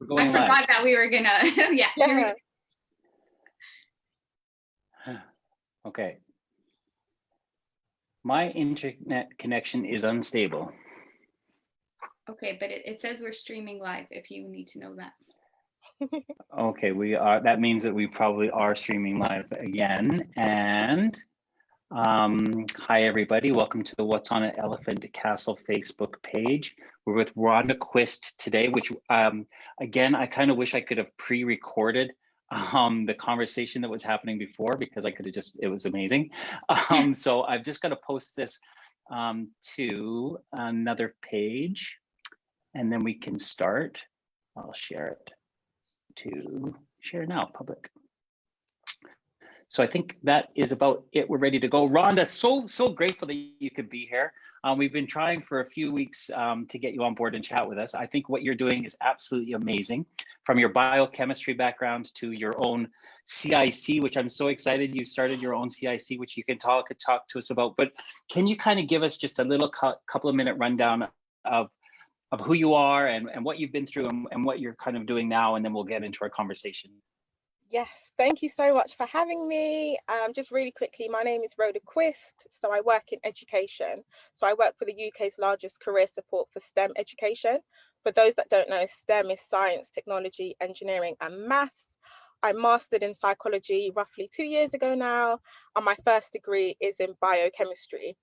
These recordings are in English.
We're going live. forgot that we were gonna, yeah. Here we go. Okay. My internet connection is unstable. Okay, but it says we're streaming live if you need to know that. Okay, we are. That means that we probably are streaming live again. And hi, everybody. Welcome to the What's on an Elephant Castle Facebook page. We're with Rhoda Quist today, which again, I kind of wish I could have pre-recorded the conversation that was happening before, because I could have just, it was amazing. So I've just got to post this to another page, and then we can start. I'll share it to share now, public. So I think that is about it. We're ready to go. Rhonda, so grateful that you could be here. We've been trying for a few weeks to get you on board and chat with us. I think what you're doing is absolutely amazing. From your biochemistry background to your own CIC, which I'm so excited you started your own CIC, which you can talk to us about. But can you kind of give us just a little couple of minute rundown of who you are and what you've been through and what you're kind of doing now, and then we'll get into our conversation. Yes, thank you so much for having me. Just really quickly, my name is Rhoda Quist. So I work in education. So I work for the UK's largest career support for STEM education. For those that don't know, STEM is science, technology, engineering, and maths. I mastered in psychology roughly 2 years ago now, and my first degree is in biochemistry.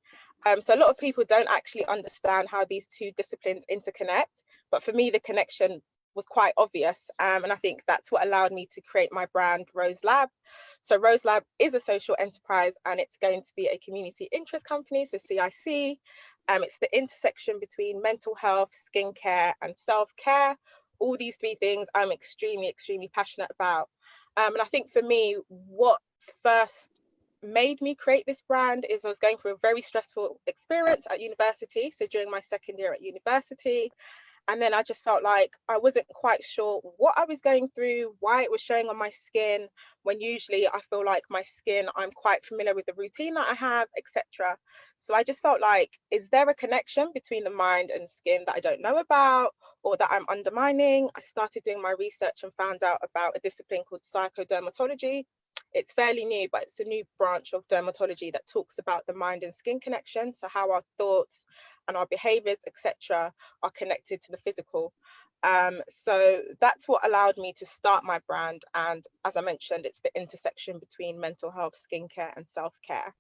So a lot of people don't actually understand how these two disciplines interconnect, but for me, the connection was quite obvious, and I think that's what allowed me to create my brand Roselab. So Roselab is a social enterprise, and it's going to be a community interest company, so CIC. It's the intersection between mental health, skincare, and self-care. All these three things I'm extremely passionate about. And I think for me, what first made me create this brand is I was going through a very stressful experience at university. So during my second year at university, and then I just felt like I wasn't quite sure what I was going through, why it was showing on my skin, when usually I feel like my skin, I'm quite familiar with the routine that I have, etc. So I just felt like, is there a connection between the mind and skin that I don't know about, or that I'm undermining? I started doing my research and found out about a discipline called psychodermatology. It's fairly new, but it's a new branch of dermatology that talks about the mind and skin connection. So how our thoughts and our behaviors, etc., are connected to the physical. So that's what allowed me to start my brand. And as I mentioned, it's the intersection between mental health, skincare, and self-care.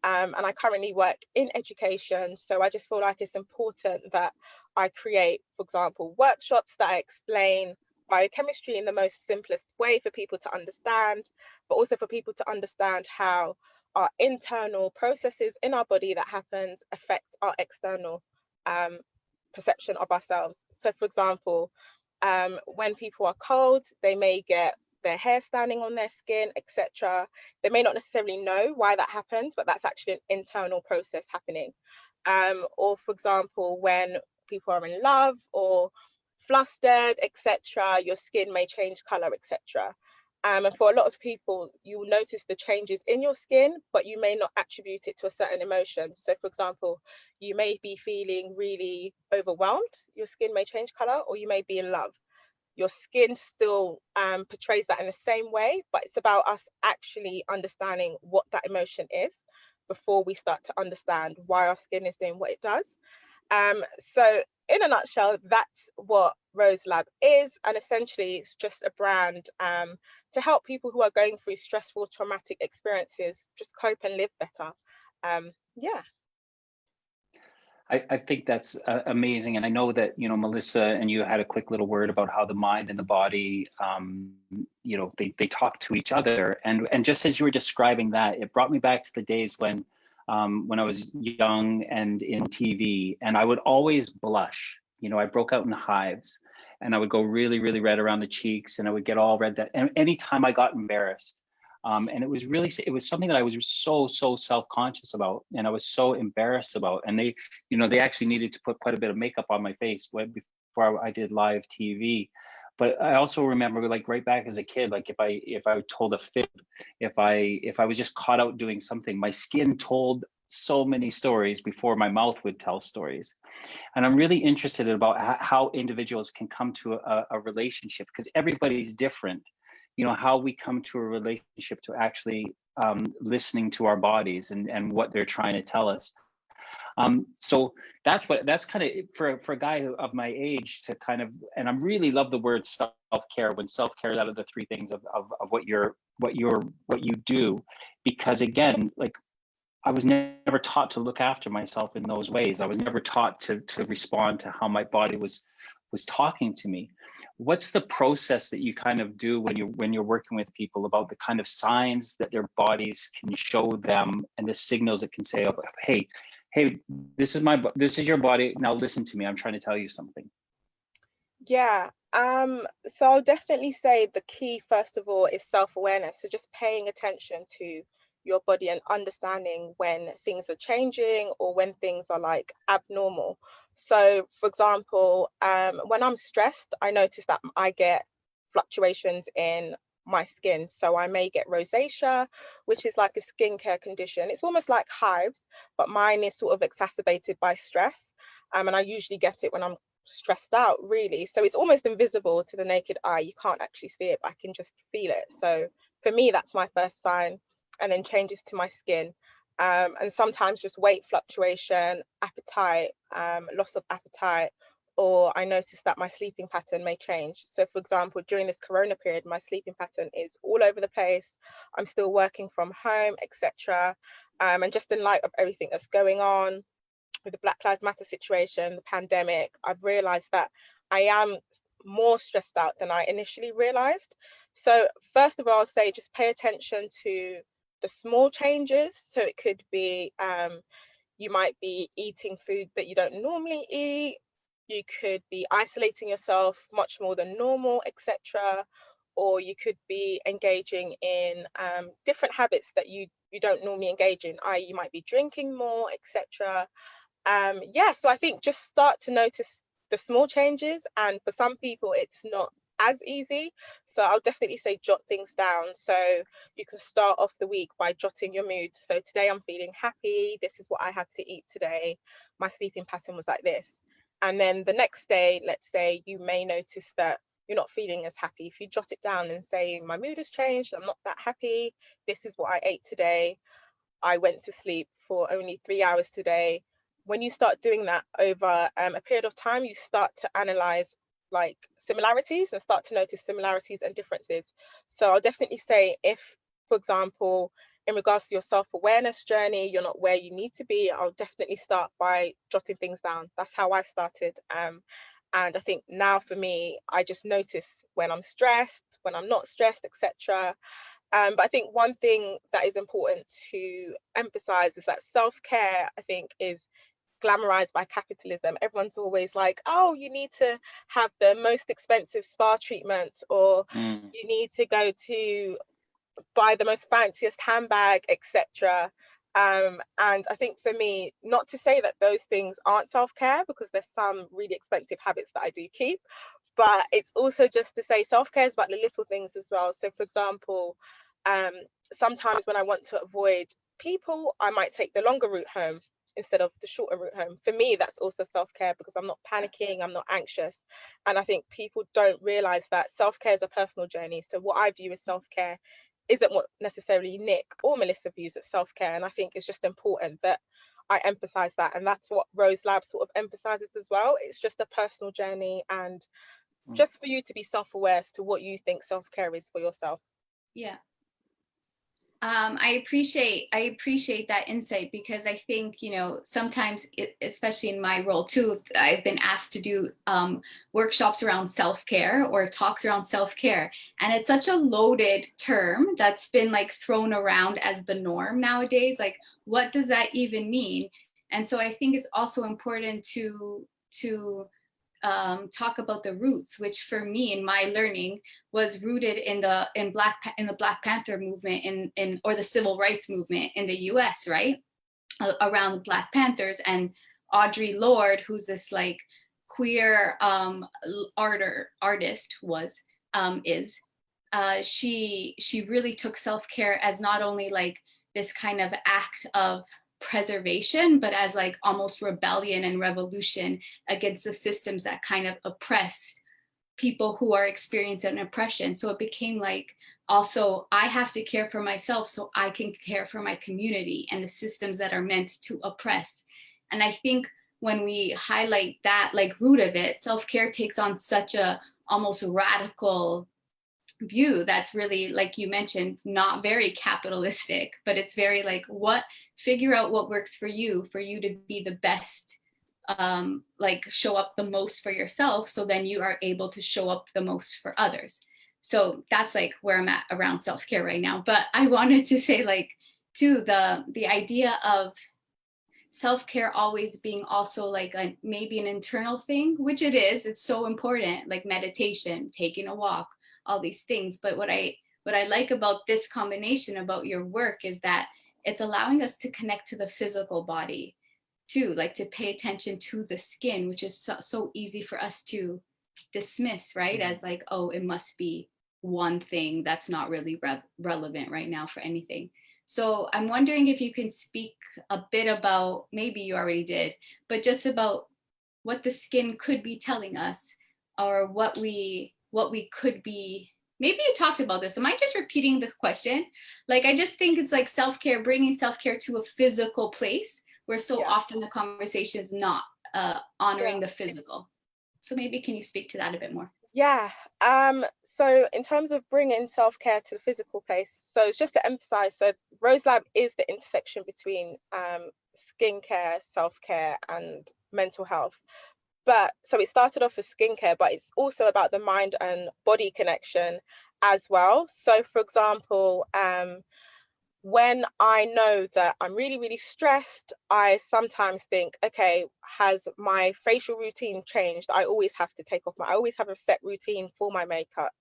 And I currently work in education. So I just feel like it's important that I create, for example, workshops that I explain biochemistry in the most simplest way for people to understand, but also for people to understand how our internal processes in our body that happens affect our external perception of ourselves. So for example, when people are cold, they may get their hair standing on their skin, etc. They may not necessarily know why that happens, but that's actually an internal process happening. Or for example, when people are in love or flustered, etc., your skin may change color, etc. And for a lot of people, you will notice the changes in your skin, but you may not attribute it to a certain emotion. So for example, you may be feeling really overwhelmed, your skin may change color, or you may be in love. Your skin still portrays that in the same way, but it's about us actually understanding what that emotion is before we start to understand why our skin is doing what it does. So in a nutshell, that's what Roselab is, and essentially it's just a brand to help people who are going through stressful, traumatic experiences just cope and live better. Yeah. I think that's amazing. And I know that, you know, Melissa and you had a quick little word about how the mind and the body, you know, they talk to each other. And just as you were describing that, it brought me back to the days when I was young and in TV, and I would always blush. You know, I broke out in hives, and I would go really red around the cheeks, and I would get all red. And anytime I got embarrassed, and it was something that I was so self-conscious about, and I was so embarrassed about. And they, you know, they actually needed to put quite a bit of makeup on my face before I did live TV. But I also remember, like, right back as a kid, like if I told a fib, if I was just caught out doing something, my skin told so many stories before my mouth would tell stories. And I'm really interested about how individuals can come to a relationship, because everybody's different. You know, how we come to a relationship to actually listening to our bodies and what they're trying to tell us. So that's kind of for a guy of my age to kind of, and I really love the word self-care, when self-care is out of the three things of what you do, because again, like, I was never taught to look after myself in those ways. I was never taught to respond to how my body was talking to me. What's the process that you kind of do when you're working with people about the kind of signs that their bodies can show them, and the signals it can say, oh, hey, this is your body, now listen to me, I'm trying to tell you something? Yeah, so I'll definitely say the key, first of all, is self-awareness. So just paying attention to your body and understanding when things are changing or when things are like abnormal. So for example, when I'm stressed, I notice that I get fluctuations in my skin. So I may get rosacea, which is like a skincare condition. It's almost like hives, but mine is sort of exacerbated by stress. And I usually get it when I'm stressed out, really. So it's almost invisible to the naked eye. You can't actually see it, but I can just feel it. So for me, that's my first sign. And then changes to my skin. And sometimes just weight fluctuation, appetite, loss of appetite, or I notice that my sleeping pattern may change. So for example, during this corona period, my sleeping pattern is all over the place. I'm still working from home, etc. And just in light of everything that's going on with the Black Lives Matter situation, the pandemic, I've realized that I am more stressed out than I initially realized. So first of all, I'll say just pay attention to the small changes. So it could be you might be eating food that you don't normally eat. You could be isolating yourself much more than normal, etc. Or you could be engaging in different habits that you don't normally engage in, i.e. you might be drinking more, etc. Yeah, so I think just start to notice the small changes, and for some people it's not as easy. So I'll definitely say jot things down. So you can start off the week by jotting your mood. So today I'm feeling happy. This is what I had to eat today. My sleeping pattern was like this. And then the next day, let's say you may notice that you're not feeling as happy. If you jot it down and say, my mood has changed, I'm not that happy. This is what I ate today. I went to sleep for only 3 hours today. When you start doing that over a period of time, you start to analyze like similarities and start to notice similarities and differences. So I'll definitely say, if, for example, in regards to your self-awareness journey, you're not where you need to be, I'll definitely start by jotting things down. That's how I started. And I think now for me, I just notice when I'm stressed, when I'm not stressed, etc. But I think one thing that is important to emphasize is that self-care, I think, is glamorized by capitalism. Everyone's always like, oh, you need to have the most expensive spa treatments, or you need to go to buy the most fanciest handbag, etc. And I think for me, not to say that those things aren't self-care, because there's some really expensive habits that I do keep, but it's also just to say self-care is about the little things as well. So for example, sometimes when I want to avoid people, I might take the longer route home instead of the shorter route home. For me, that's also self-care, because I'm not panicking, I'm not anxious. And I think people don't realize that self-care is a personal journey. So what I view as self-care isn't what necessarily Nick or Melissa views as self-care. And I think it's just important that I emphasize that. And that's what Roselab sort of emphasizes as well. It's just a personal journey, and just for you to be self-aware as to what you think self-care is for yourself. Yeah. I appreciate that insight, because I think, you know, sometimes, especially in my role too, I've been asked to do workshops around self-care or talks around self-care. And it's such a loaded term that's been like thrown around as the norm nowadays. Like, what does that even mean? And so I think it's also important to talk about the roots, which for me in my learning was rooted in the Black Panther movement or the civil rights movement in the U.S. right around Black Panthers, and Audre Lorde, who's this like queer artist she really took self-care as not only like this kind of act of preservation, but as like almost rebellion and revolution against the systems that kind of oppressed people who are experiencing oppression. So it became like, also, I have to care for myself so I can care for my community and the systems that are meant to oppress. And I think when we highlight that like root of it, self-care takes on such a almost radical view that's really, like you mentioned, not very capitalistic, but it's very like, what, figure out what works for you to be the best, like show up the most for yourself, so then you are able to show up the most for others. So that's like where I'm at around self-care right now. But I wanted to say, like, too, the idea of self-care always being also like a maybe an internal thing, which it is, it's so important, like meditation, taking a walk, all these things. But what I like about this combination about your work is that it's allowing us to connect to the physical body too, like to pay attention to the skin, which is so easy for us to dismiss, right? As like, oh, it must be one thing that's not really relevant right now for anything. So I'm wondering if you can speak a bit about, maybe you already did, but just about what the skin could be telling us, or what we could be. Maybe you talked about this. Am I just repeating the question? Like, I just think it's like self-care, bringing self-care to a physical place, where so often the conversation is not honoring the physical. So maybe can you speak to that a bit more? Yeah. So in terms of bringing self-care to the physical place, so it's just to emphasize, so Roselab is the intersection between skincare, self-care, and mental health. But so it started off as skincare, but it's also about the mind and body connection as well. So for example, when I know that I'm really, really stressed, I sometimes think, okay, has my facial routine changed? I always have a set routine for my makeup,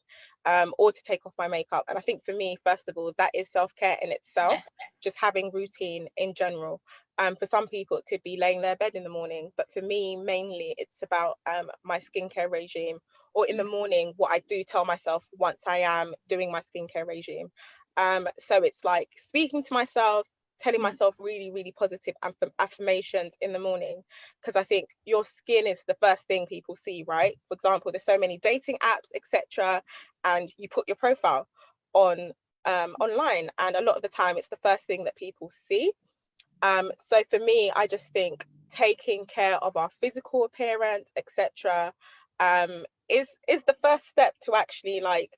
or to take off my makeup. And I think for me, first of all, that is self-care in itself, just having routine in general. For some people, it could be laying their bed in the morning, but for me, mainly it's about my skincare regime, or in the morning, what I do tell myself once I am doing my skincare regime. So it's like speaking to myself, telling myself really, really positive affirmations in the morning, because I think your skin is the first thing people see, right? For example, there's so many dating apps, etc., and you put your profile on online, and a lot of the time it's the first thing that people see. So for me, I just think taking care of our physical appearance, etc., is the first step to actually like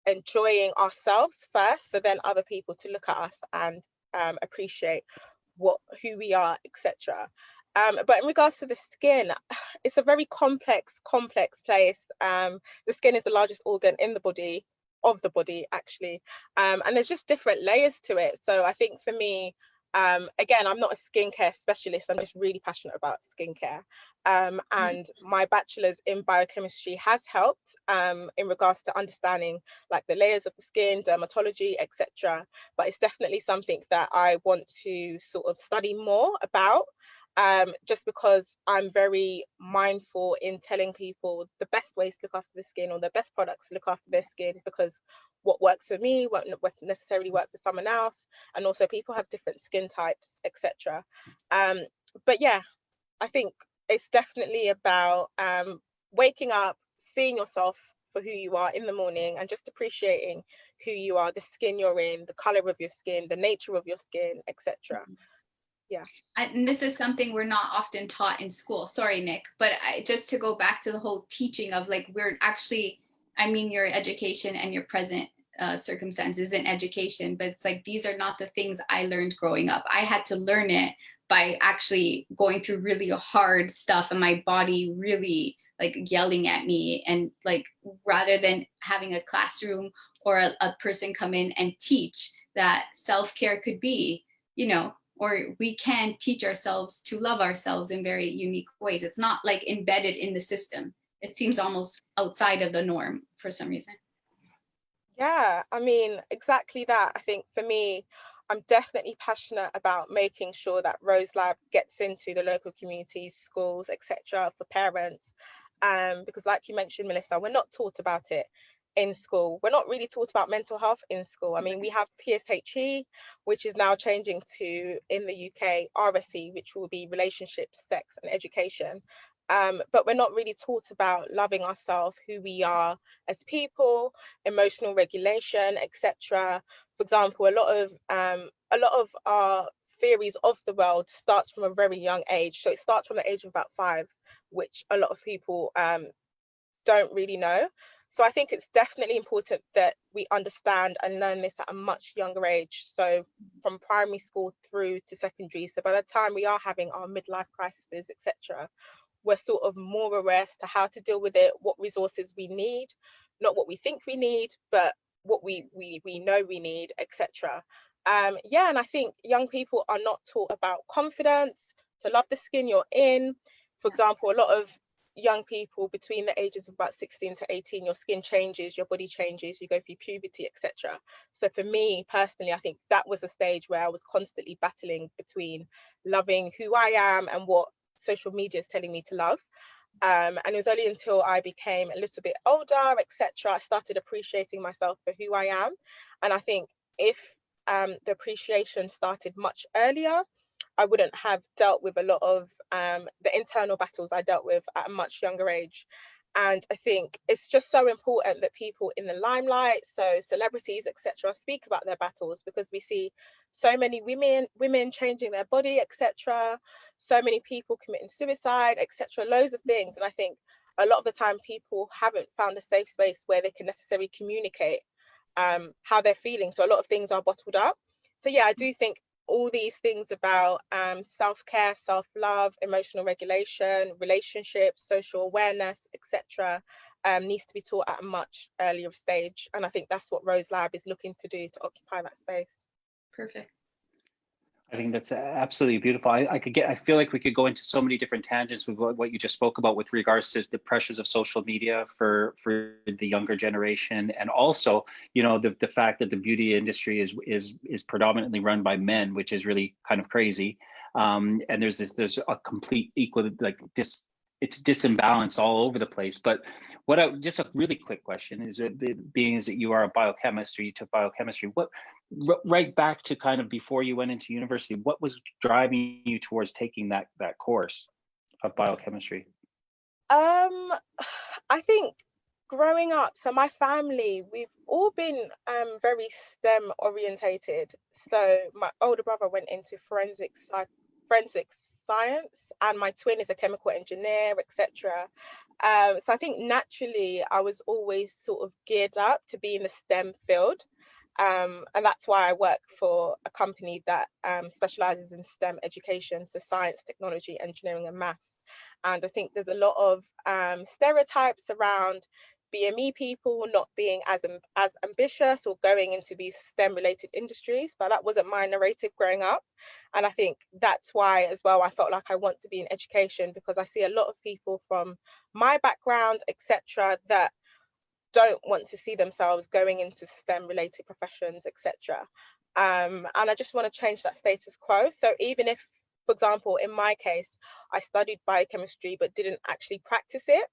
enjoying ourselves first, for then other people to look at us and appreciate who we are, etc. But in regards to the skin, it's a very complex place. The skin is the largest organ in the body, actually, and there's just different layers to it. So I think for me, again, I'm not a skincare specialist, I'm just really passionate about skincare. And my bachelor's in biochemistry has helped in regards to understanding like the layers of the skin, dermatology, etc. But it's definitely something that I want to sort of study more about, just because I'm very mindful in telling people the best ways to look after the skin, or the best products to look after their skin, because what works for me won't necessarily work for someone else, and also people have different skin types, etc. But yeah, I think it's definitely about waking up, seeing yourself for who you are in the morning, and just appreciating who you are, the skin you're in, the color of your skin, the nature of your skin, etc. Yeah. And this is something we're not often taught in school. Sorry, Nick, but just to go back to the whole teaching of like, we're actually, I mean, your education and your present circumstances in education, but it's like, these are not the things I learned growing up. I had to learn it by actually going through really hard stuff, and my body really like yelling at me, and like, rather than having a classroom or a person come in and teach that self-care could be, you know, or we can teach ourselves to love ourselves in very unique ways. It's not like embedded in the system. It seems almost outside of the norm for some reason. Yeah, I mean, exactly that. I think for me, I'm definitely passionate about making sure that Roselab gets into the local communities, schools, etc., for parents. Because like you mentioned, Melissa, we're not taught about it in school. We're not really taught about mental health in school. I mean, we have PSHE, which is now changing to, in the UK, RSE, which will be relationships, sex and education. But we're not really taught about loving ourselves, who we are as people, emotional regulation, etc. For example, a lot of our theories of the world starts from a very young age. So it starts from the age of about 5, which a lot of people don't really know. So I think it's definitely important that we understand and learn this at a much younger age. So from primary school through to secondary. So by the time we are having our midlife crises, etc., we're sort of more aware as to how to deal with it, what resources we need, not what we think we need, but what we know we need, etc. Yeah, and I think young people are not taught about confidence, to love the skin you're in. For example, a lot of young people between the ages of about 16 to 18, your skin changes, your body changes, you go through puberty, etc. So for me personally, I think that was a stage where I was constantly battling between loving who I am and what social media is telling me to love. And it was only until I became a little bit older, etc., I started appreciating myself for who I am. And I think if the appreciation started much earlier, I wouldn't have dealt with a lot of the internal battles I dealt with at a much younger age. And I think it's just so important that people in the limelight, so celebrities, etc., speak about their battles, because we see so many women changing their body, etc., so many people committing suicide, etc., loads of things. And I think a lot of the time people haven't found a safe space where they can necessarily communicate how they're feeling. So a lot of things are bottled up. So yeah, I do think all these things about self-care, self-love, emotional regulation, relationships, social awareness, etc., needs to be taught at a much earlier stage. And I think that's what Roselab is looking to do, to occupy that space. Perfect. I think that's absolutely beautiful. I feel like we could go into so many different tangents with what you just spoke about with regards to the pressures of social media for the younger generation, and also, you know, the fact that the beauty industry is predominantly run by men, which is really kind of crazy. And there's a complete it's disembalanced all over the place. But just a really quick question is, being is that you are a biochemist, or you took biochemistry, right back to kind of before you went into university, what was driving you towards taking that course of biochemistry? I think growing up, so my family, we've all been very STEM orientated. So my older brother went into forensic science, and my twin is a chemical engineer, etc. So I think naturally I was always sort of geared up to be in the STEM field. And that's why I work for a company that specializes in STEM education, so science, technology, engineering, and maths. And I think there's a lot of stereotypes around BME people not being as ambitious or going into these STEM related industries, but that wasn't my narrative growing up. And I think that's why as well I felt like I want to be in education, because I see a lot of people from my background, etc., that don't want to see themselves going into STEM related professions, etc. And I just want to change that status quo. So even if, for example, in my case, I studied biochemistry but didn't actually practice it,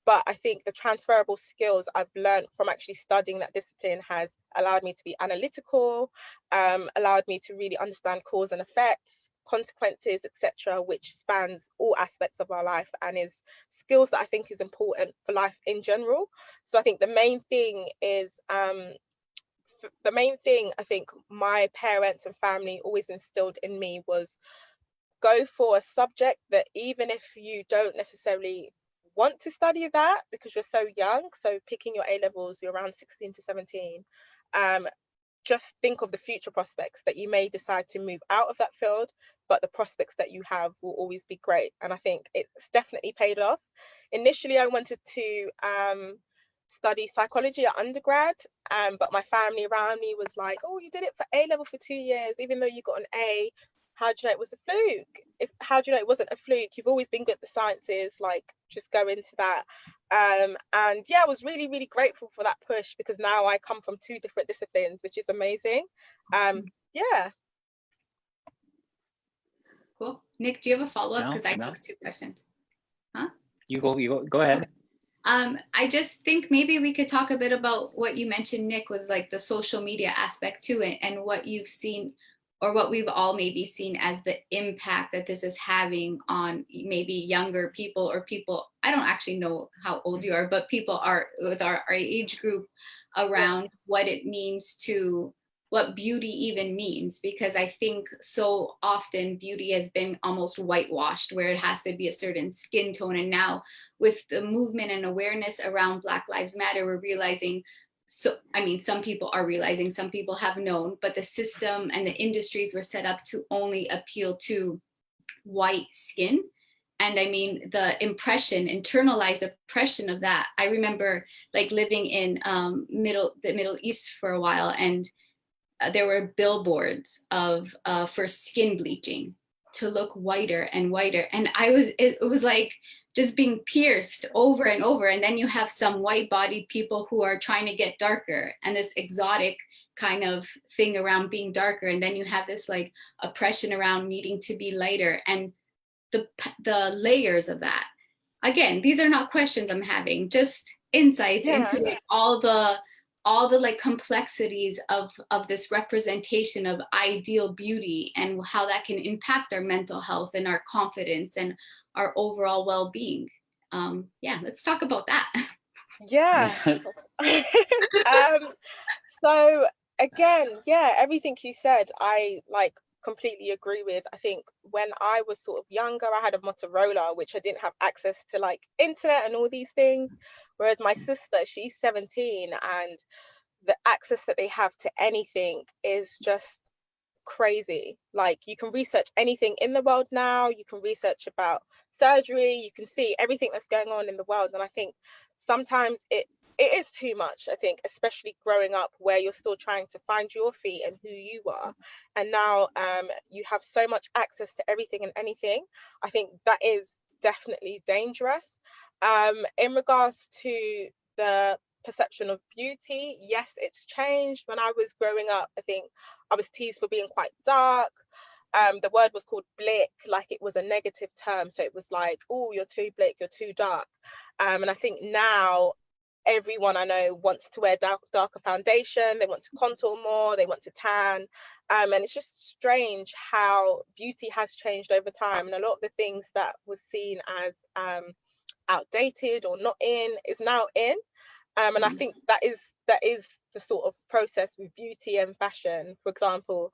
but I think the transferable skills I've learned from actually studying that discipline has allowed me to be analytical, allowed me to really understand cause and effects, consequences, etc., which spans all aspects of our life and is skills that I think is important for life in general. So I think the main thing I think my parents and family always instilled in me was go for a subject that even if you don't necessarily want to study that because you're so young, so picking your A levels, you're around 16 to 17, just think of the future prospects that you may decide to move out of that field, but the prospects that you have will always be great. And I think it's definitely paid off. Initially, I wanted to study psychology at undergrad, but my family around me was like, oh, you did it for A level for 2 years, even though you got an A. How do you know it was a fluke? How do you know it wasn't a fluke? You've always been good at the sciences, like just go into that. And yeah, I was really, really grateful for that push, because now I come from 2 different disciplines, which is amazing. Yeah. Cool. Nick, do you have a follow-up? Because I took 2 questions. Huh? You go ahead. I just think maybe we could talk a bit about what you mentioned, Nick, was like the social media aspect to it, and what you've seen, or what we've all maybe seen as the impact that this is having on maybe younger people, or people, I don't actually know how old you are, but people are with our age group, around what it means to, what beauty even means, because I think so often beauty has been almost whitewashed, where it has to be a certain skin tone. And now with the movement and awareness around Black Lives Matter, we're realizing, so I mean, some people are realizing, some people have known, but the system and the industries were set up to only appeal to white skin. And I mean, the impression, internalized oppression of that. I remember like living in the Middle East for a while, and there were billboards of for skin bleaching to look whiter and whiter, and it was like just being pierced over and over. And then you have some white bodied people who are trying to get darker, and this exotic kind of thing around being darker, and then you have this like oppression around needing to be lighter, and the layers of that. Again, these are not questions I'm having, just insights into like all the like complexities of this representation of ideal beauty, and how that can impact our mental health and our confidence and our overall well-being. Yeah, let's talk about that. Yeah. So again, yeah, everything you said, I like completely agree with. I think when I was sort of younger, I had a Motorola, which I didn't have access to like internet and all these things. Whereas my sister, she's 17, and the access that they have to anything is just crazy. Like you can research anything in the world now, you can research about surgery, you can see everything that's going on in the world. And I think sometimes it is too much, I think, especially growing up where you're still trying to find your feet and who you are. And now you have so much access to everything and anything. I think that is definitely dangerous. In regards to the perception of beauty, yes, it's changed. When I was growing up, I think I was teased for being quite dark. The word was called blick, like it was a negative term. So it was like, oh, you're too blick, you're too dark. And I think now everyone I know wants to wear darker foundation, they want to contour more, they want to tan. And it's just strange how beauty has changed over time. And a lot of the things that was seen as outdated or not in is now in. And I think that is the sort of process with beauty and fashion. For example,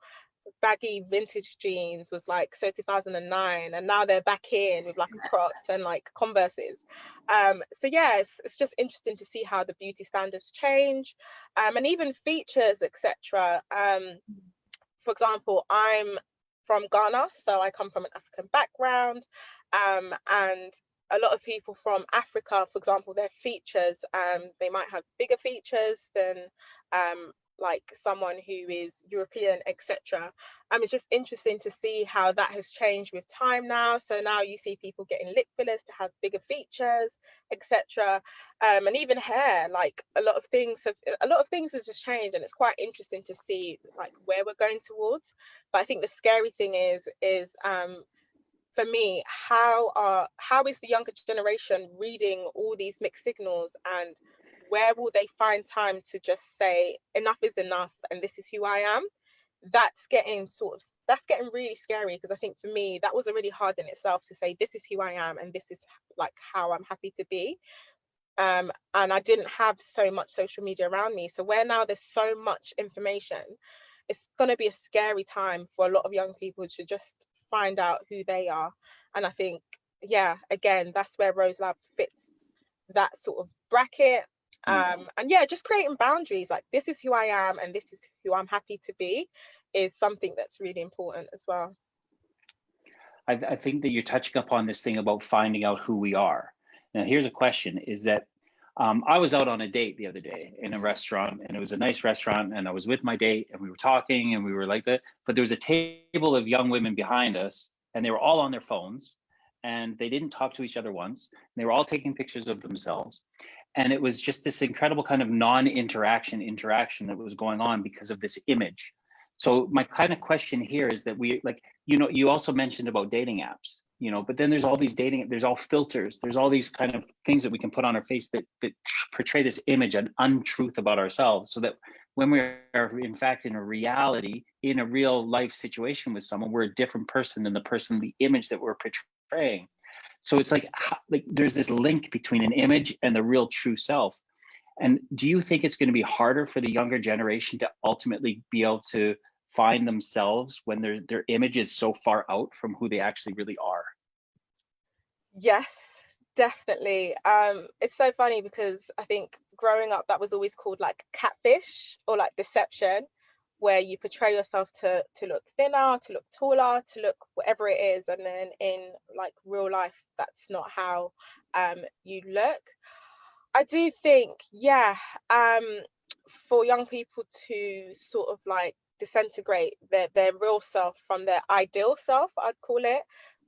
baggy vintage jeans was like so 2009, and now they're back in with like a Crocs and like Converses. So yeah, it's just interesting to see how the beauty standards change, and even features, etc. For example, I'm from Ghana, so I come from an African background, and a lot of people from Africa, for example, their features, they might have bigger features than like someone who is European, etc. It's just interesting to see how that has changed with time now. So now you see people getting lip fillers to have bigger features, etc. And even hair, like a lot of things has just changed, and it's quite interesting to see like where we're going towards. But I think the scary thing is for me, how is the younger generation reading all these mixed signals, and where will they find time to just say enough is enough and this is who I am? That's getting really scary, because I think for me that was already hard in itself to say this is who I am and this is like how I'm happy to be. And I didn't have so much social media around me, so where now there's so much information, it's going to be a scary time for a lot of young people to just find out who they are. And I think, yeah, again, that's where Roselab fits that sort of bracket. And yeah, just creating boundaries, like this is who I am and this is who I'm happy to be, is something that's really important as well. I think that you're touching upon this thing about finding out who we are. Now, here's a question, is that I was out on a date the other day in a restaurant, and it was a nice restaurant, and I was with my date, and we were talking, and we were like that, but there was a table of young women behind us, and they were all on their phones, and they didn't talk to each other once. They were all taking pictures of themselves. And it was just this incredible kind of non-interaction that was going on because of this image. So my kind of question here is that we, like, you know, you also mentioned about dating apps. you know, but then there's all these dating, there's all filters, there's all these kind of things that we can put on our face that portray this image, an untruth about ourselves, so that when we are in fact in a reality, in a real life situation with someone, we're a different person than the person, the image that we're portraying. So it's like there's this link between an image and the real true self. And do you think it's going to be harder for the younger generation to ultimately be able to find themselves when their image is so far out from who they actually really are? Yes, definitely. It's so funny because I think growing up, that was always called like catfish or like deception, where you portray yourself to look thinner, to look taller, to look whatever it is, and then in like real life, that's not how you look. I do think, yeah, for young people to sort of like disintegrate their real self from their ideal self, I'd call it,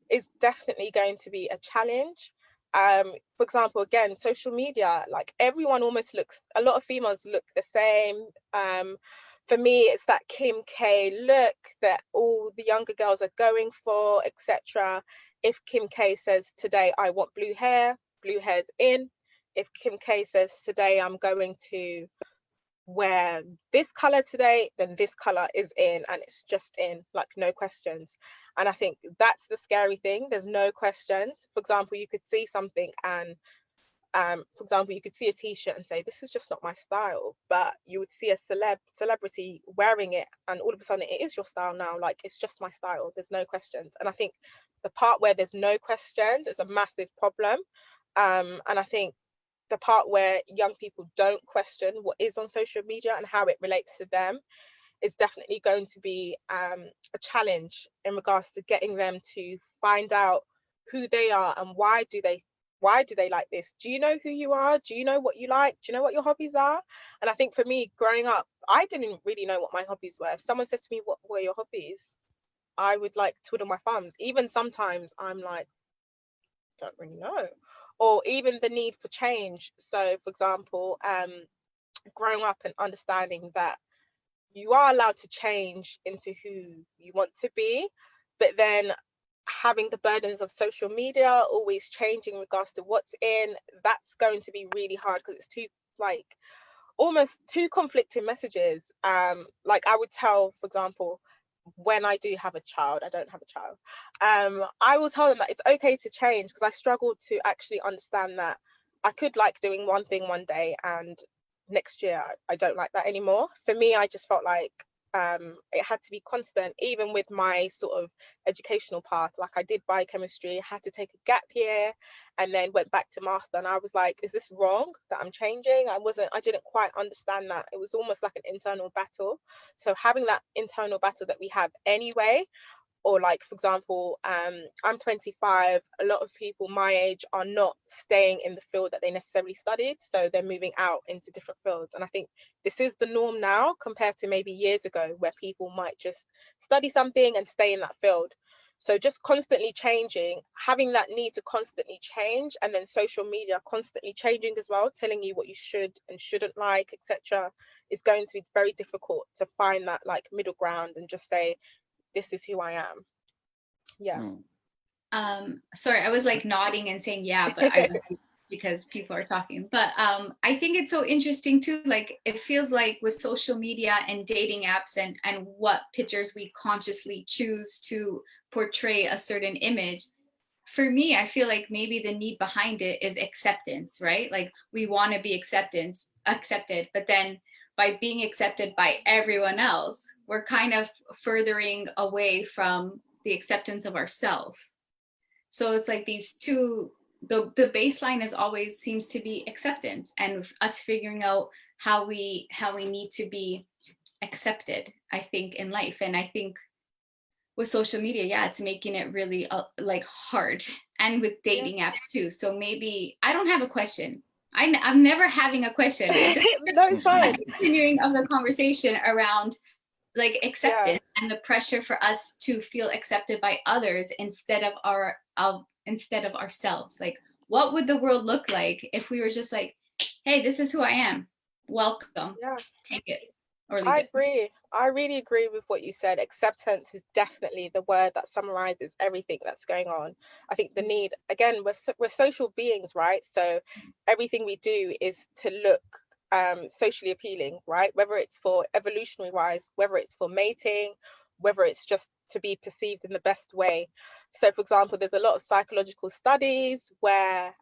is definitely going to be a challenge. For example, again, social media, like everyone almost looks, a lot of females look the same. For me, it's that Kim K look that all the younger girls are going for, etc. If Kim K says today I want blue hair's in. If Kim K says today I'm going to wear this color today, then this color is in, and it's just in, like no questions. And I think that's the scary thing. There's no questions. For example, you could see something and for example, you could see a t-shirt and say, this is just not my style, but you would see a celebrity wearing it and all of a sudden it is your style now. Like, it's just my style. There's no questions. And I think the part where there's no questions is a massive problem. And I think the part where young people don't question what is on social media and how it relates to them is definitely going to be a challenge in regards to getting them to find out who they are and why do they like this. Do you know who you are? Do you know what you like? Do you know what your hobbies are? And I think for me, growing up, I didn't really know what my hobbies were. If someone said to me, what were your hobbies, I would like twiddle my thumbs. Even sometimes I'm like, don't really know. Or even the need for change. So for example, growing up and understanding that you are allowed to change into who you want to be, but then having the burdens of social media always changing in regards to what's in, that's going to be really hard because it's too, like, almost two conflicting messages. Like I would tell, for example, when I do have a child, I don't have a child, I will tell them that it's okay to change, because I struggled to actually understand that I could like doing one thing one day and next year I don't like that anymore. For me, I just felt like it had to be constant, even with my sort of educational path. Like I did biochemistry, had to take a gap year and then went back to master, and I was like, is this wrong that I'm changing? I didn't quite understand that. It was almost like an internal battle. So having that internal battle that we have anyway, or like for example, I'm 25, a lot of people my age are not staying in the field that they necessarily studied, so they're moving out into different fields. And I think this is the norm now compared to maybe years ago, where people might just study something and stay in that field. So just constantly changing, having that need to constantly change, and then social media constantly changing as well, telling you what you should and shouldn't like, etc., is going to be very difficult to find that like middle ground and just say, this is who I am. Yeah. Sorry, I was like nodding and saying yeah, but I because people are talking. But I think it's so interesting too. Like it feels like with social media and dating apps and what pictures we consciously choose to portray a certain image. For me, I feel like maybe the need behind it is acceptance, right? Like we want to be accepted, but then by being accepted by everyone else, we're kind of furthering away from the acceptance of ourselves. So it's like these two, the baseline is always seems to be acceptance and us figuring out how we need to be accepted, I think, in life. And I think with social media, yeah, it's making it really like hard, and with dating apps too. So maybe I don't have a question. I'm never having a question. No, it's fine. Continuing of the conversation around like acceptance and the pressure for us to feel accepted by others instead of ourselves. Like, what would the world look like if we were just like, hey, this is who I am, welcome, take it? or leave I it? agree. I really agree with what you said. Acceptance is definitely the word that summarizes everything that's going on. I think the need, again, we're social beings, right? So everything we do is to look socially appealing, right? Whether it's for evolutionary wise, whether it's for mating, whether it's just to be perceived in the best way. So, for example, there's a lot of psychological studies where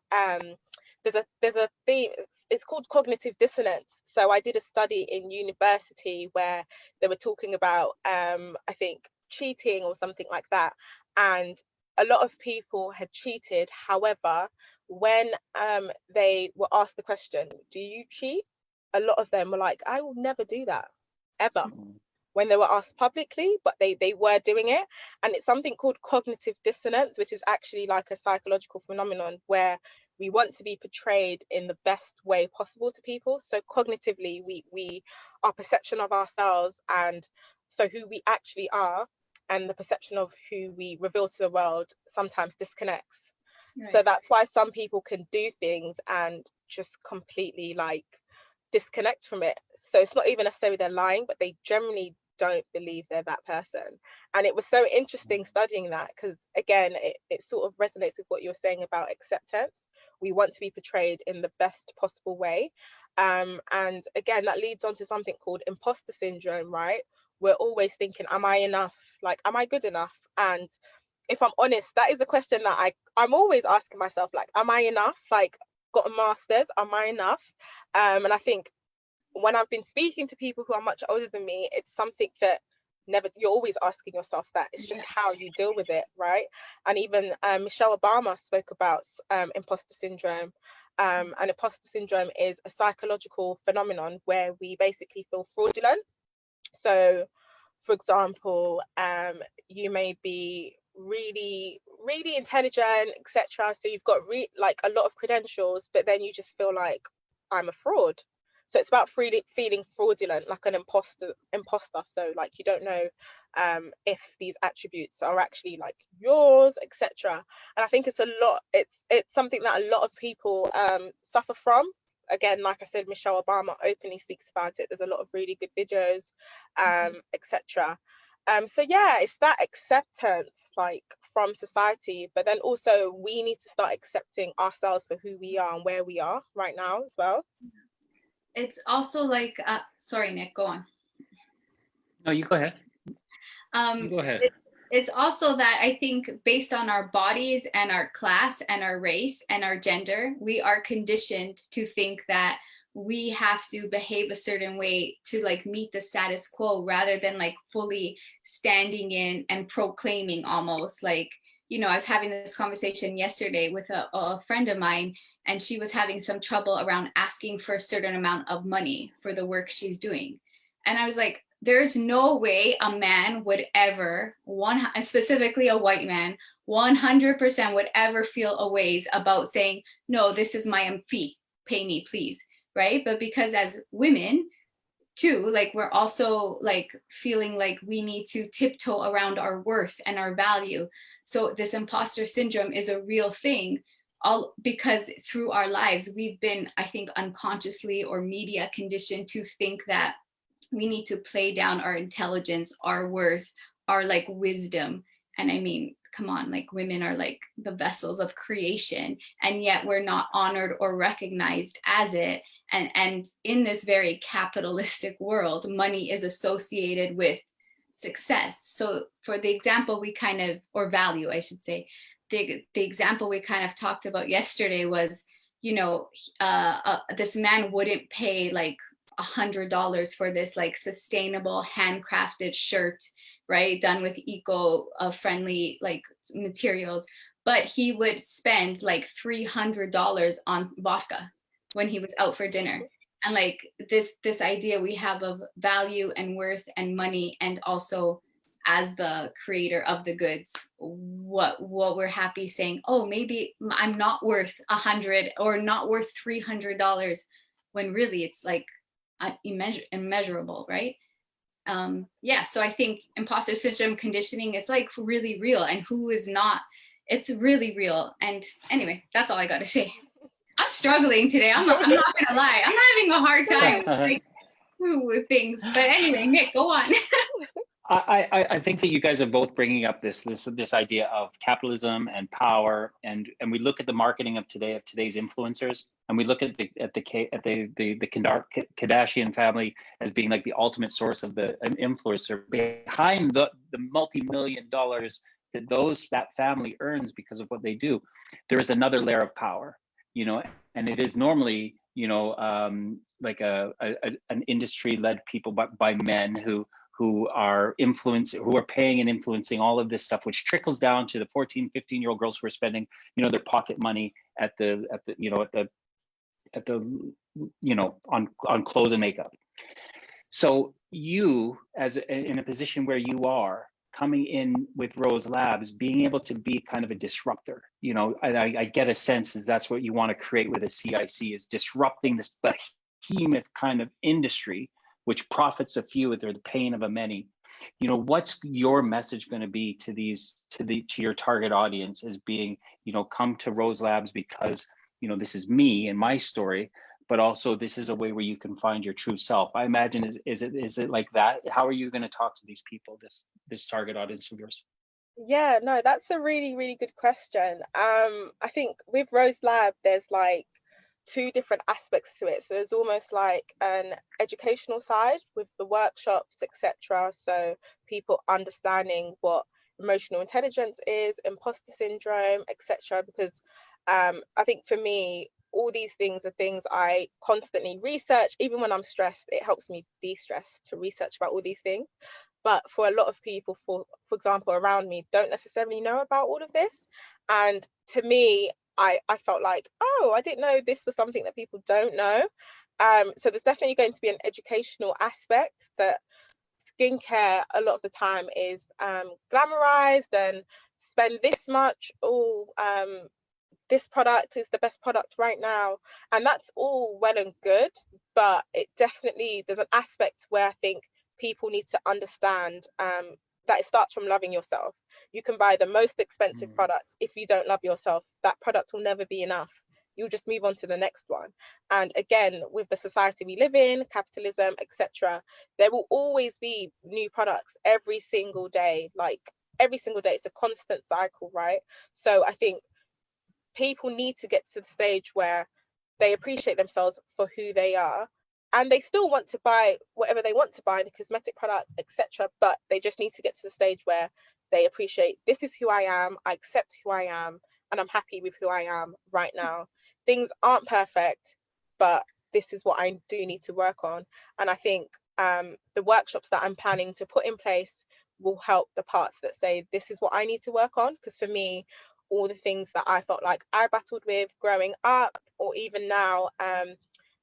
there's a theme. It's called cognitive dissonance. So I did a study in university where they were talking about I think cheating or something like that, and a lot of people had cheated. However, when they were asked the question, do you cheat, a lot of them were like, I will never do that ever, when they were asked publicly, but they were doing it. And it's something called cognitive dissonance, which is actually like a psychological phenomenon where we want to be portrayed in the best way possible to people. So cognitively, we our perception of ourselves, and so who we actually are, and the perception of who we reveal to the world sometimes disconnects. Right. So that's why some people can do things and just completely like disconnect from it. So it's not even necessarily they're lying, but they generally don't believe they're that person. And it was so interesting studying that, because again, it sort of resonates with what you were saying about acceptance. We want to be portrayed in the best possible way. And again, that leads on to something called imposter syndrome, right? We're always thinking, am I enough? Like, am I good enough? And if I'm honest, that is a question that I'm always asking myself, like, am I enough? Like, got a master's, am I enough? And I think when I've been speaking to people who are much older than me, it's something that you're always asking yourself that. It's just how you deal with it, right? And even Michelle Obama spoke about imposter syndrome. And imposter syndrome is a psychological phenomenon where we basically feel fraudulent. So, for example, you may be really, really intelligent, etc. So you've got like a lot of credentials, but then you just feel like, I'm a fraud. So it's about feeling fraudulent, like an imposter. So like you don't know if these attributes are actually like yours, etc. And I think it's a lot. It's something that a lot of people suffer from. Again, like I said, Michelle Obama openly speaks about it. There's a lot of really good videos, etc. So yeah, it's that acceptance like from society, but then also we need to start accepting ourselves for who we are and where we are right now as well. It's also like, sorry, Nick, go on. No, you go ahead. You go ahead. It's also that I think based on our bodies and our class and our race and our gender, we are conditioned to think that we have to behave a certain way to like meet the status quo, rather than like fully standing in and proclaiming, almost like, you know, I was having this conversation yesterday with a friend of mine, and she was having some trouble around asking for a certain amount of money for the work she's doing. And I was like, there's no way a man would ever, specifically a white man, 100% would ever feel a ways about saying, no, this is my fee, pay me, please, right? But because as women, too, like we're also like feeling like we need to tiptoe around our worth and our value. So this imposter syndrome is a real thing, all because through our lives we've been, I think, unconsciously or media conditioned to think that we need to play down our intelligence, our worth, our like wisdom. And I mean, come on, like women are like the vessels of creation, and yet we're not honored or recognized as it. And in this very capitalistic world, money is associated with success. So for the example we kind of, or value, I should say, the example we kind of talked about yesterday was, you know, this man wouldn't pay like $100 for this like sustainable handcrafted shirt, right, done with eco-friendly like materials, but he would spend like $300 on vodka when he was out for dinner. And like this idea we have of value and worth and money, and also as the creator of the goods, what we're happy saying, oh, maybe I'm not worth 100 or not worth $300, when really it's like immeasurable, right? Yeah, so I think imposter syndrome conditioning, it's like really real, and who is not, it's really real. And anyway, that's all I got to say. I'm struggling today. I'm not gonna lie, I'm having a hard time. Like, with things. But anyway, Nick, go on. I think that you guys are both bringing up this idea of capitalism and power, and we look at the marketing of today's influencers, and we look at the Kardashian family as being like the ultimate source of an influencer. Behind the multi-million dollars that that family earns because of what they do, there is another layer of power, and it is normally like an industry led people by men who are paying and influencing all of this stuff, which trickles down to the 14, 15-year-old girls who are spending, their pocket money on clothes and makeup. So you, in a position where you are coming in with Roselab, being able to be kind of a disruptor, I get a sense is that's what you want to create with a CIC, is disrupting this behemoth kind of industry, which profits a few at the pain of a many. What's your message going to be to your target audience as being, come to Roselab because, this is me and my story, but also this is a way where you can find your true self. I imagine, is it like that? How are you going to talk to these people, this target audience of yours? Yeah, no, that's a really, really good question. I think with Roselab, there's like two different aspects to it. So there's almost like an educational side with the workshops, etc. So people understanding what emotional intelligence is, imposter syndrome, etc. Because I think for me, all these things are things I constantly research. Even when I'm stressed, it helps me de-stress to research about all these things. But for a lot of people, for example, around me, don't necessarily know about all of this. And to me, I felt like, oh, I didn't know this was something that people don't know. So there's definitely going to be an educational aspect that skincare a lot of the time is glamorized and spend this much, this product is the best product right now. And that's all well and good, but it definitely, there's an aspect where I think people need to understand that it starts from loving yourself. You can buy the most expensive products. If you don't love yourself, that product will never be enough. You'll just move on to the next one. And again, with the society we live in, capitalism, etc., there will always be new products every single day. Like every single day, it's a constant cycle, right? So I think people need to get to the stage where they appreciate themselves for who they are, and they still want to buy whatever they want to buy, the cosmetic products, etc. But they just need to get to the stage where they appreciate, this is who I am, I accept who I am, and I'm happy with who I am right now. Things aren't perfect, but this is what I do need to work on. And I think the workshops that I'm planning to put in place will help the parts that say, this is what I need to work on. Because for me, all the things that I felt like I battled with growing up, or even now,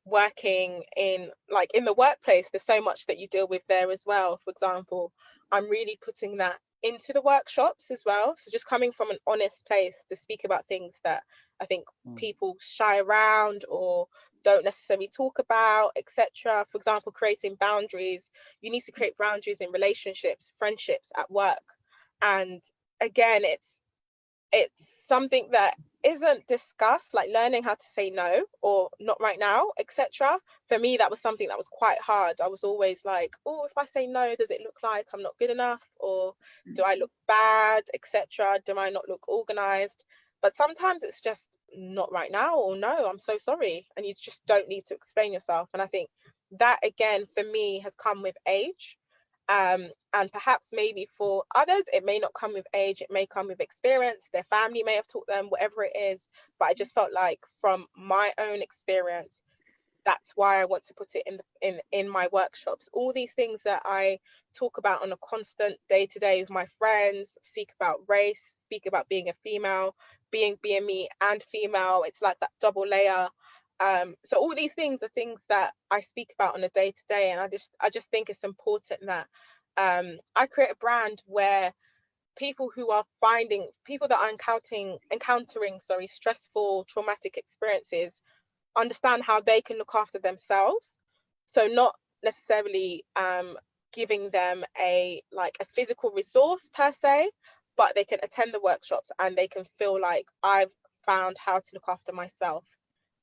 working in the workplace, there's so much that you deal with there as well. For example, I'm really putting that into the workshops as well. So just coming from an honest place to speak about things that I think people shy around or don't necessarily talk about, etc. For example, creating boundaries. You need to create boundaries in relationships, friendships, at work. And again, it's something that isn't discussed, like learning how to say no or not right now, etc. For me, that was something that was quite hard. I was always like, oh, if I say no, does it look like I'm not good enough, or do I look bad, etc.? Do I not look organized? But sometimes it's just not right now, or no, I'm so sorry, and you just don't need to explain yourself. And I think that, again, for me, has come with age. And perhaps maybe for others it may not come with age, it may come with experience, their family may have taught them, whatever it is. But I just felt like, from my own experience, that's why I want to put it in my workshops. All these things that I talk about on a constant day-to-day with my friends, speak about race, speak about being a female, being BME and female, it's like that double layer. So all these things are things that I speak about on a day-to-day, and I just think it's important that I create a brand where people that are encountering stressful, traumatic experiences understand how they can look after themselves. So not necessarily giving them a physical resource per se, but they can attend the workshops and they can feel like, I've found how to look after myself.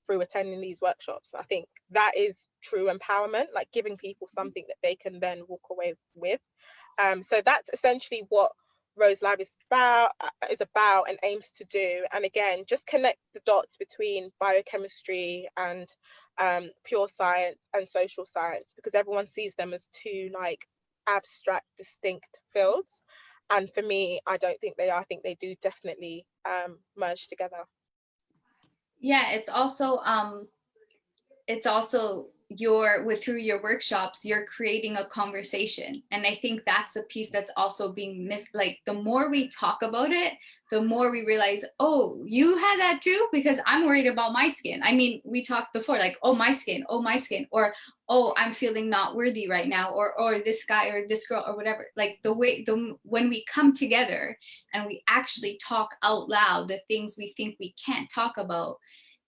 through attending these workshops. I think that is true empowerment, like giving people something that they can then walk away with. So that's essentially what Roselab is about and aims to do. And again, just connect the dots between biochemistry and pure science and social science, because everyone sees them as two like abstract, distinct fields. And for me, I don't think they are. I think they do definitely merge together. Yeah, it's also through your workshops, you're creating a conversation. And I think that's a piece that's also being missed. Like the more we talk about it, the more we realize, oh, you had that too? Because I'm worried about my skin. I mean, we talked before, like, oh, my skin, or, oh, I'm feeling not worthy right now, or this guy or this girl or whatever. Like when we come together and we actually talk out loud, the things we think we can't talk about,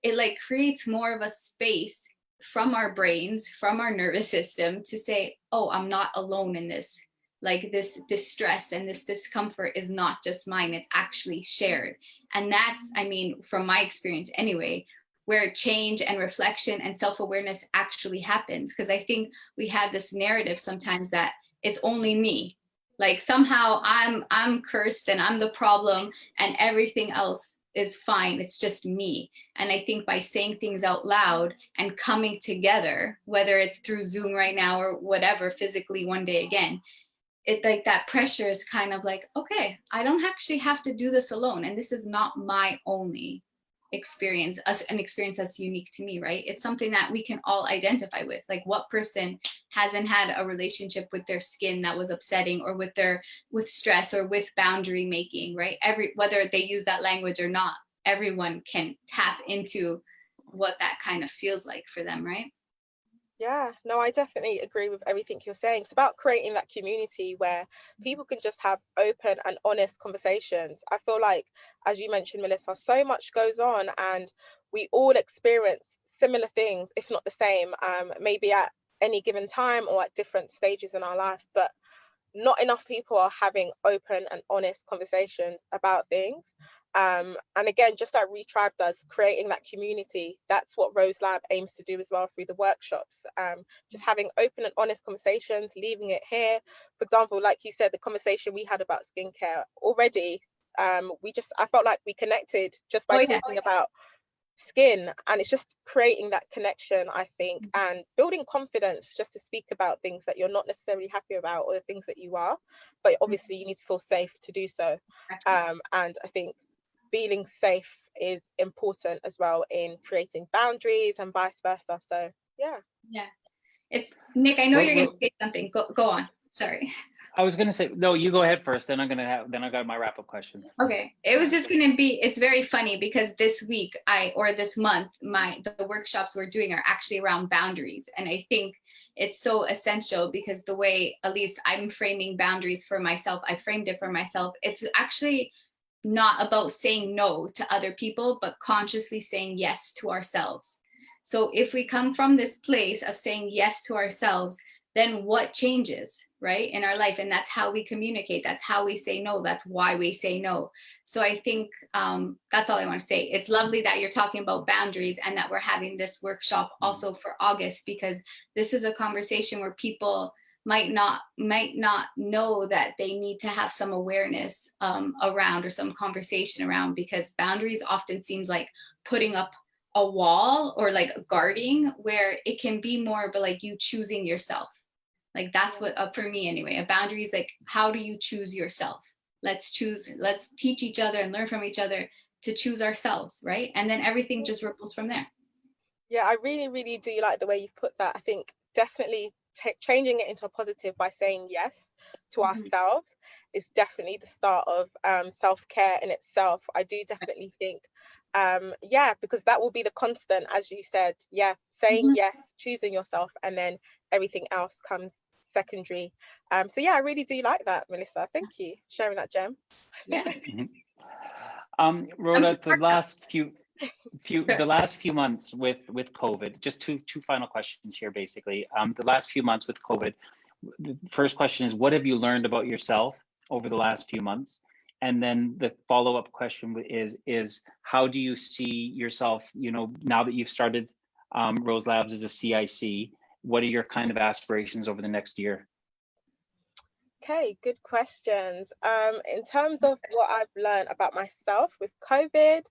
it like creates more of a space from our brains, from our nervous system to say, oh, I'm not alone in this. Like this distress and this discomfort is not just mine, it's actually shared. And that's, I mean, from my experience anyway, where change and reflection and self-awareness actually happens. Because I think we have this narrative sometimes that it's only me. Like somehow I'm cursed and I'm the problem and everything else is fine, it's just me. And I think by saying things out loud and coming together, whether it's through Zoom right now or whatever, physically one day again, it like that pressure is kind of like, okay, I don't actually have to do this alone. And this is not my only experience, an experience that's unique to me, right? It's something that we can all identify with. Like what person hasn't had a relationship with their skin that was upsetting, or with stress, or with boundary making, right? Whether they use that language or not, everyone can tap into what that kind of feels like for them, right? Yeah, no, I definitely agree with everything you're saying. It's about creating that community where people can just have open and honest conversations. I feel like, as you mentioned, Melissa, so much goes on and we all experience similar things, if not the same, maybe at any given time or at different stages in our life, but not enough people are having open and honest conversations about things. And again, just like Retribe does, creating that community, that's what Roselab aims to do as well through the workshops. Just having open and honest conversations, leaving it here. For example, like you said, the conversation we had about skincare already, I felt like we connected just by talking about skin, and it's just creating that connection, I think, and building confidence just to speak about things that you're not necessarily happy about, or the things that you are, but obviously you need to feel safe to do so. And I think feeling safe is important as well in creating boundaries and vice versa. So yeah, It's Nick, I know you're going to say something. Go on, sorry. I was going to say, no, you go ahead first, then I got my wrap-up question. Okay, it was just going to be, it's very funny because this week this month, the workshops we're doing are actually around boundaries. And I think it's so essential because the way, at least I'm framing boundaries for myself, I framed it for myself. It's actually not about saying no to other people, but consciously saying yes to ourselves. So if we come from this place of saying yes to ourselves, then what changes, right, in our life? And that's how we communicate. That's how we say no. That's why we say no. So I think that's all I want to say. It's lovely that you're talking about boundaries and that we're having this workshop also for August, because this is a conversation where people might not know that they need to have some awareness around, or some conversation around, because boundaries often seems like putting up a wall or like guarding, where it can be more but like you choosing yourself. Like that's what for me anyway, a boundary is like, how do you choose yourself? Let's teach each other and learn from each other to choose ourselves, right? And then everything just ripples from there. Yeah, I really, really do like the way you've put that. I think definitely changing it into a positive by saying yes to ourselves is definitely the start of self-care in itself. I do definitely think, because that will be the constant, as you said. Yeah, saying yes, choosing yourself, and then everything else comes secondary. So yeah, I really do like that, Melissa. Thank you for sharing that gem. Yeah. Rhoda, the last few months with COVID, just two final questions here, basically. The last few months with COVID, the first question is, what have you learned about yourself over the last few months? And then the follow-up question is how do you see yourself, you know, now that you've started Roselabs as a CIC, what are your kind of aspirations over the next year? Okay, good questions. In terms of what I've learned about myself with COVID,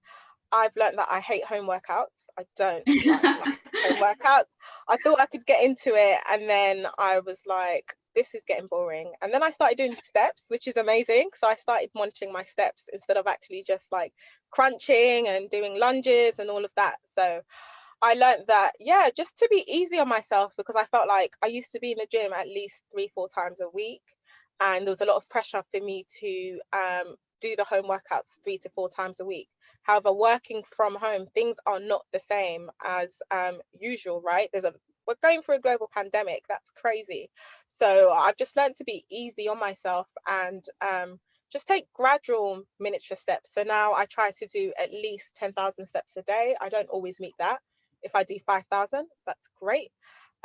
I've learned that I hate home workouts. I don't like home workouts. I thought I could get into it, and then I was like, this is getting boring. And then I started doing steps, which is amazing. So I started monitoring my steps instead of actually just like crunching and doing lunges and all of that. So I learned that, yeah, just to be easy on myself, because I felt like I used to be in the gym at least 3-4 times a week. And there was a lot of pressure for me to do the home workouts 3 to 4 times a week. However, working from home, things are not the same as usual, right? We're going through a global pandemic. That's crazy. So I've just learned to be easy on myself and just take gradual miniature steps. So now I try to do at least 10,000 steps a day. I don't always meet that. If I do 5,000, that's great.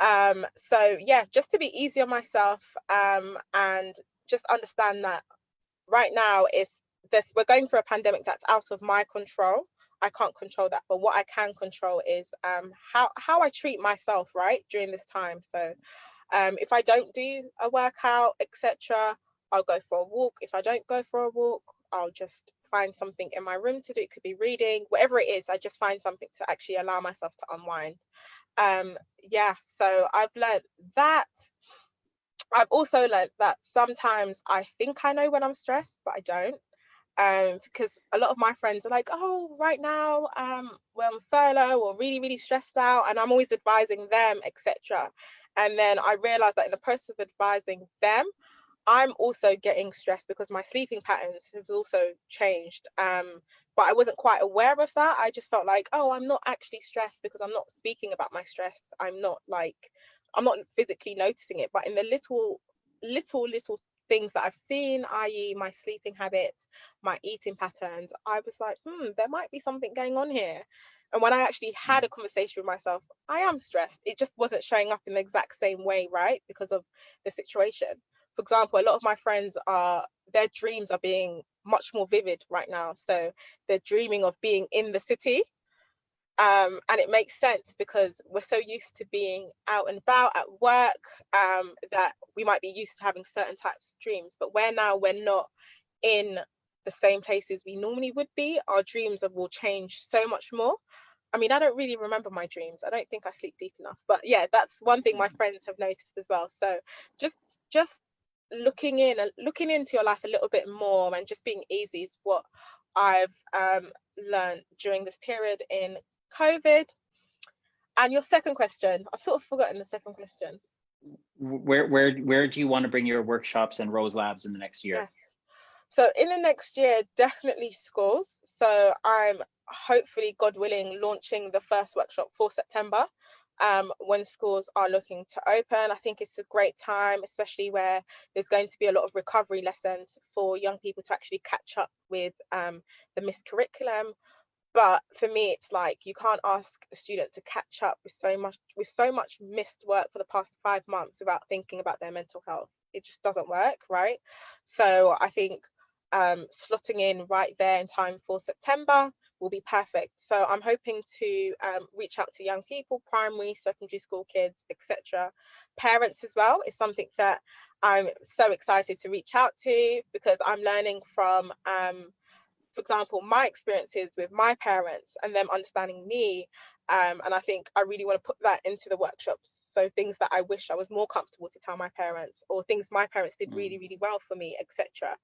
So yeah, just to be easy on myself and just understand that right now we're going through a pandemic that's out of my control. I can't control that, but what I can control is how I treat myself right during this time. So if I don't do a workout, etc., I'll go for a walk. If I don't go for a walk, I'll just find something in my room to do. It could be reading, whatever it is. I just find something to actually allow myself to unwind. Yeah, so I've learned that. I've also learned that sometimes I think I know when I'm stressed, but I don't. Because a lot of my friends are like, oh, right now we're on furlough or really, really stressed out, and I'm always advising them, etc. And then I realized that in the process of advising them, I'm also getting stressed because my sleeping patterns has also changed. But I wasn't quite aware of that. I just felt like, oh, I'm not actually stressed because I'm not speaking about my stress. I'm not physically noticing it, but in the little things that I've seen, i.e. my sleeping habits, my eating patterns, I was like, there might be something going on here. And when I actually had a conversation with myself, I am stressed. It just wasn't showing up in the exact same way, right? Because of the situation. For example, a lot of my friends their dreams are being much more vivid right now. So they're dreaming of being in the city. And it makes sense because we're so used to being out and about at work that we might be used to having certain types of dreams. But we're not in the same places we normally would be, our dreams will change so much more. I mean, I don't really remember my dreams. I don't think I sleep deep enough. But yeah, that's one thing my friends have noticed as well. So just looking into your life a little bit more and just being easy is what I've learned during this period in COVID. And your second question, I've sort of forgotten the second question. Where do you want to bring your workshops and Roselabs in the next year? Yes. So in the next year, definitely schools. So I'm hopefully, God willing, launching the first workshop for September when schools are looking to open. I think it's a great time, especially where there's going to be a lot of recovery lessons for young people to actually catch up with the missed curriculum. But for me, it's like you can't ask a student to catch up with so much missed work for the past 5 months without thinking about their mental health. It just doesn't work, right? So I think slotting in right there in time for September will be perfect. So I'm hoping to reach out to young people, primary, secondary school kids, etc. Parents as well is something that I'm so excited to reach out to, because I'm learning from for example, my experiences with my parents and them understanding me. And I think I really want to put that into the workshops. So things that I wish I was more comfortable to tell my parents, or things my parents did really, really well for me, etc.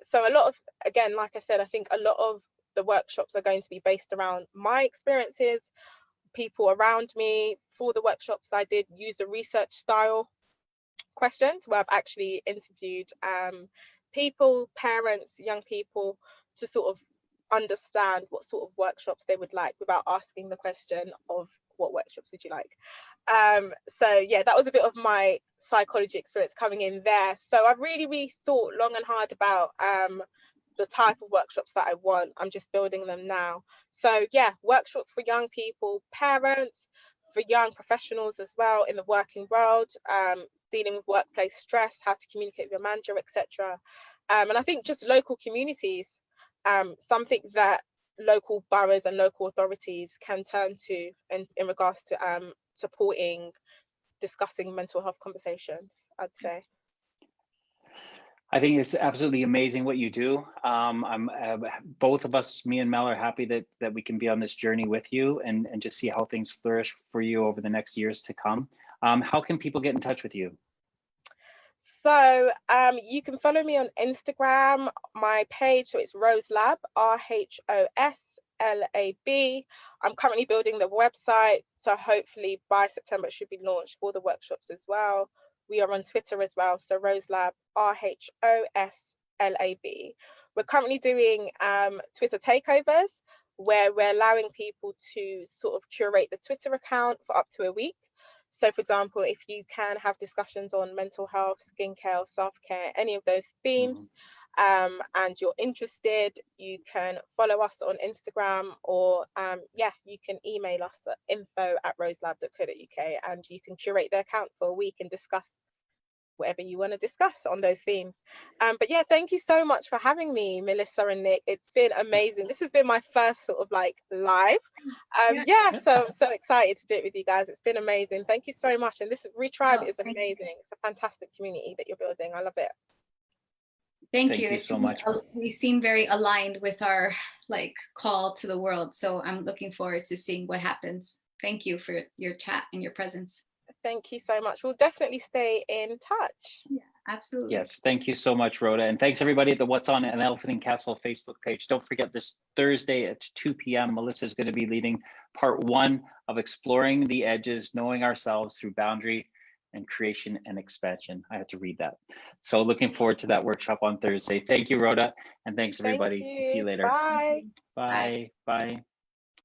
So a lot of, again, like I said, I think a lot of the workshops are going to be based around my experiences, people around me. For the workshops, I did use the research style questions where I've actually interviewed people, parents, young people, to sort of understand what sort of workshops they would like without asking the question of what workshops would you like. So yeah, that was a bit of my psychology experience coming in there. So I've really, really thought long and hard about the type of workshops that I want. I'm just building them now. So yeah, workshops for young people, parents, for young professionals as well in the working world, dealing with workplace stress, how to communicate with your manager, etc. And I think just local communities, something that local boroughs and local authorities can turn to in regards to supporting, discussing mental health conversations, I'd say. I think it's absolutely amazing what you do. Both of us, me and Mel, are happy that we can be on this journey with you and just see how things flourish for you over the next years to come. How can people get in touch with you? So you can follow me on Instagram, my page, so it's Roselab, RHOSLAB. I'm currently building the website, so hopefully by September it should be launched for the workshops as well. We are on Twitter as well, so Roselab, RHOSLAB. We're currently doing Twitter takeovers, where we're allowing people to sort of curate the Twitter account for up to a week. So for example, if you can have discussions on mental health, skincare, self-care, any of those themes, and you're interested, you can follow us on Instagram, or yeah, you can email us at info@roselab.co.uk, and you can curate the account for a week and discuss whatever you want to discuss on those themes. But yeah, thank you so much for having me, Melissa and Nick. It's been amazing. This has been my first sort of like live. Yeah, so excited to do it with you guys. It's been amazing. Thank you so much. And this Retribe is amazing. It's a fantastic community that you're building. I love it. Thank you. Thank you so much. We seem very aligned with our like call to the world. So I'm looking forward to seeing what happens. Thank you for your chat and your presence. Thank you so much. We'll definitely stay in touch. Yeah, absolutely. Yes, thank you so much, Rhoda. And thanks everybody at the What's on an Elephant and Castle Facebook page. Don't forget this Thursday at 2 p.m. Melissa's going to be leading part 1 of exploring the edges, knowing ourselves through boundary and creation and expansion. I had to read that. So looking forward to that workshop on Thursday. Thank you, Rhoda. And thanks everybody. Thank you. See you later. Bye. Bye. Bye.